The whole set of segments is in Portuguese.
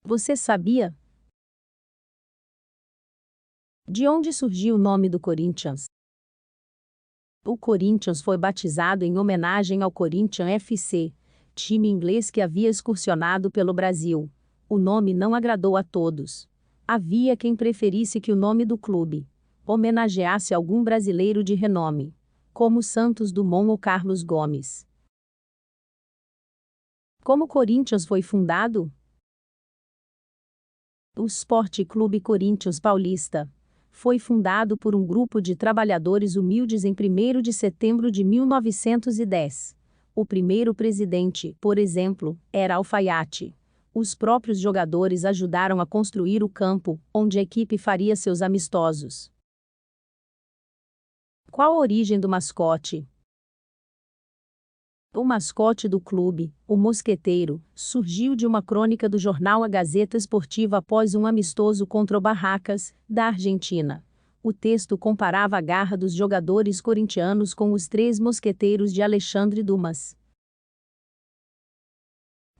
Você sabia? De onde surgiu o nome do Corinthians? O Corinthians foi batizado em homenagem ao Corinthians FC, time inglês que havia excursionado pelo Brasil. O nome não agradou a todos. Havia quem preferisse que o nome do clube homenageasse algum brasileiro de renome, como Santos Dumont ou Carlos Gomes. Como o Corinthians foi fundado? O Sport Clube Corinthians Paulista foi fundado por um grupo de trabalhadores humildes em 1º de setembro de 1910. O primeiro presidente, por exemplo, era Alfaiate. Os próprios jogadores ajudaram a construir o campo, onde a equipe faria seus amistosos. Qual a origem do mascote? O mascote do clube, o Mosqueteiro, surgiu de uma crônica do jornal A Gazeta Esportiva após um amistoso contra o Barracas, da Argentina. O texto comparava a garra dos jogadores corintianos com os 3 mosqueteiros de Alexandre Dumas.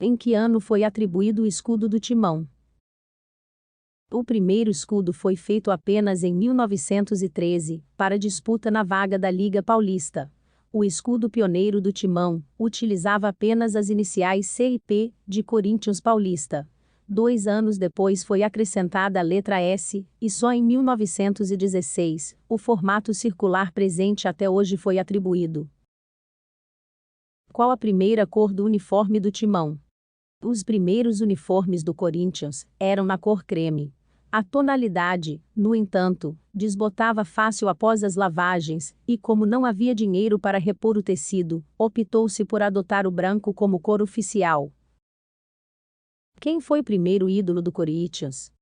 Em que ano foi atribuído o escudo do Timão? O primeiro escudo foi feito apenas em 1913, para disputa na vaga da Liga Paulista. O escudo pioneiro do Timão utilizava apenas as iniciais C e P, de Corinthians Paulista. 2 anos depois foi acrescentada a letra S, e só em 1916, o formato circular presente até hoje foi atribuído. Qual a primeira cor do uniforme do Timão? Os primeiros uniformes do Corinthians eram na cor creme. A tonalidade, no entanto, desbotava fácil após as lavagens, e como não havia dinheiro para repor o tecido, optou-se por adotar o branco como cor oficial. Quem foi o primeiro ídolo do Corinthians?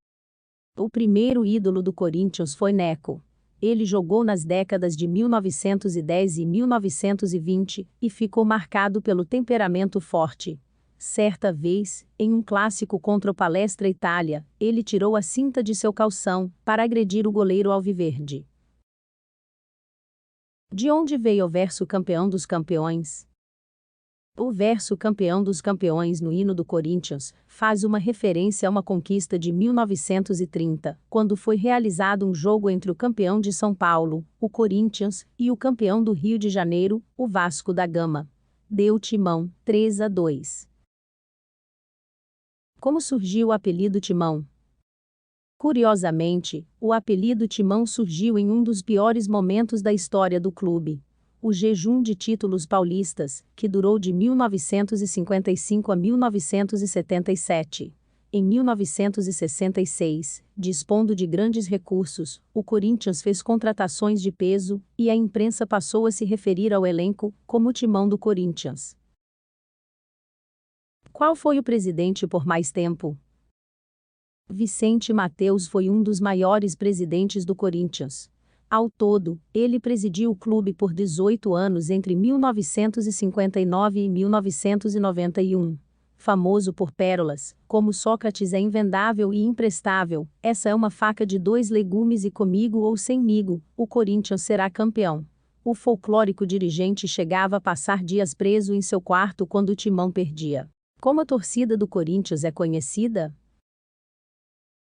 O primeiro ídolo do Corinthians foi Neco. Ele jogou nas décadas de 1910 e 1920, e ficou marcado pelo temperamento forte. Certa vez, em um clássico contra o Palestra Itália, ele tirou a cinta de seu calção, para agredir o goleiro alviverde. De onde veio o verso campeão dos campeões? O verso campeão dos campeões no hino do Corinthians faz uma referência a uma conquista de 1930, quando foi realizado um jogo entre o campeão de São Paulo, o Corinthians, e o campeão do Rio de Janeiro, o Vasco da Gama. Deu Timão, 3-2. Como surgiu o apelido Timão? Curiosamente, o apelido Timão surgiu em um dos piores momentos da história do clube. O jejum de títulos paulistas, que durou de 1955 a 1977. Em 1966, dispondo de grandes recursos, o Corinthians fez contratações de peso, e a imprensa passou a se referir ao elenco como o Timão do Corinthians. Qual foi o presidente por mais tempo? Vicente Mateus foi um dos maiores presidentes do Corinthians. Ao todo, ele presidiu o clube por 18 anos entre 1959 e 1991. Famoso por pérolas, como Sócrates é invendável e imprestável, essa é uma faca de 2 legumes e comigo ou semigo, o Corinthians será campeão. O folclórico dirigente chegava a passar dias preso em seu quarto quando o Timão perdia. Como a torcida do Corinthians é conhecida?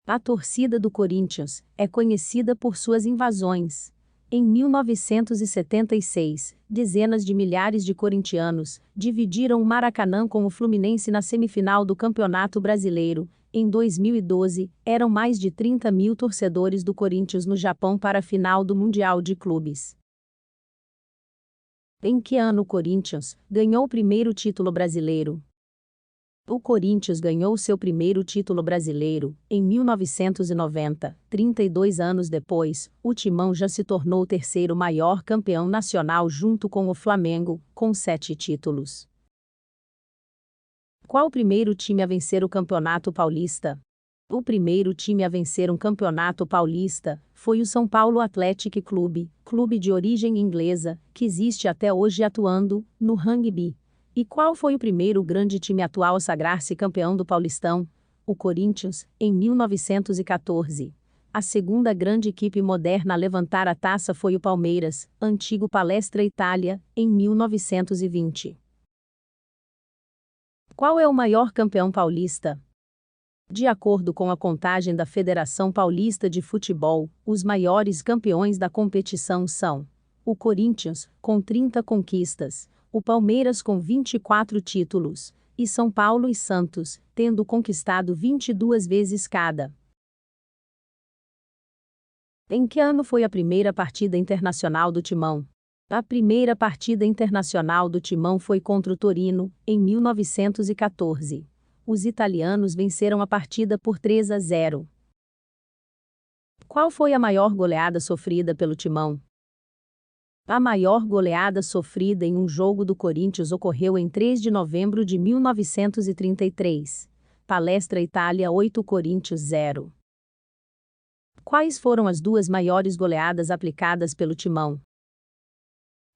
A torcida do Corinthians é conhecida por suas invasões. Em 1976, dezenas de milhares de corintianos dividiram o Maracanã com o Fluminense na semifinal do Campeonato Brasileiro. Em 2012, eram mais de 30 mil torcedores do Corinthians no Japão para a final do Mundial de Clubes. Em que ano o Corinthians ganhou o primeiro título brasileiro? O Corinthians ganhou seu primeiro título brasileiro em 1990. 32 anos depois, o Timão já se tornou o terceiro maior campeão nacional junto com o Flamengo, com 7 títulos. Qual o primeiro time a vencer o Campeonato Paulista? O primeiro time a vencer um Campeonato Paulista foi o São Paulo Athletic Clube, clube de origem inglesa, que existe até hoje atuando no rugby. E qual foi o primeiro grande time atual a sagrar-se campeão do Paulistão? O Corinthians, em 1914. A segunda grande equipe moderna a levantar a taça foi o Palmeiras, antigo Palestra Itália, em 1920. Qual é o maior campeão paulista? De acordo com a contagem da Federação Paulista de Futebol, os maiores campeões da competição são o Corinthians, com 30 conquistas, o Palmeiras com 24 títulos, e São Paulo e Santos, tendo conquistado 22 vezes cada. Em que ano foi a primeira partida internacional do Timão? A primeira partida internacional do Timão foi contra o Torino, em 1914. Os italianos venceram a partida por 3-0. Qual foi a maior goleada sofrida pelo Timão? A maior goleada sofrida em um jogo do Corinthians ocorreu em 3 de novembro de 1933. Palestra Itália 8 Corinthians 0. Quais foram as duas maiores goleadas aplicadas pelo Timão?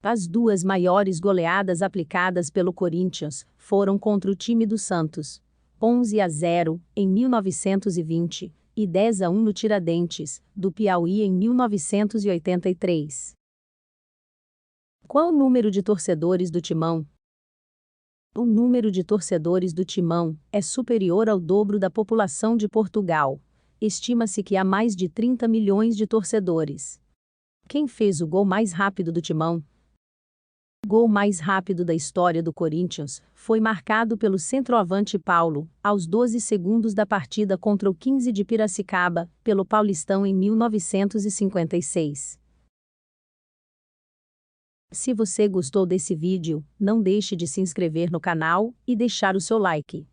As duas maiores goleadas aplicadas pelo Corinthians foram contra o time do Santos, 11-0, em 1920, e 10-1 no Tiradentes, do Piauí em 1983. Qual o número de torcedores do Timão? O número de torcedores do Timão é superior ao dobro da população de Portugal. Estima-se que há mais de 30 milhões de torcedores. Quem fez o gol mais rápido do Timão? O gol mais rápido da história do Corinthians foi marcado pelo centroavante Paulo, aos 12 segundos da partida contra o 15 de Piracicaba, pelo Paulistão em 1956. Se você gostou desse vídeo, não deixe de se inscrever no canal e deixar o seu like.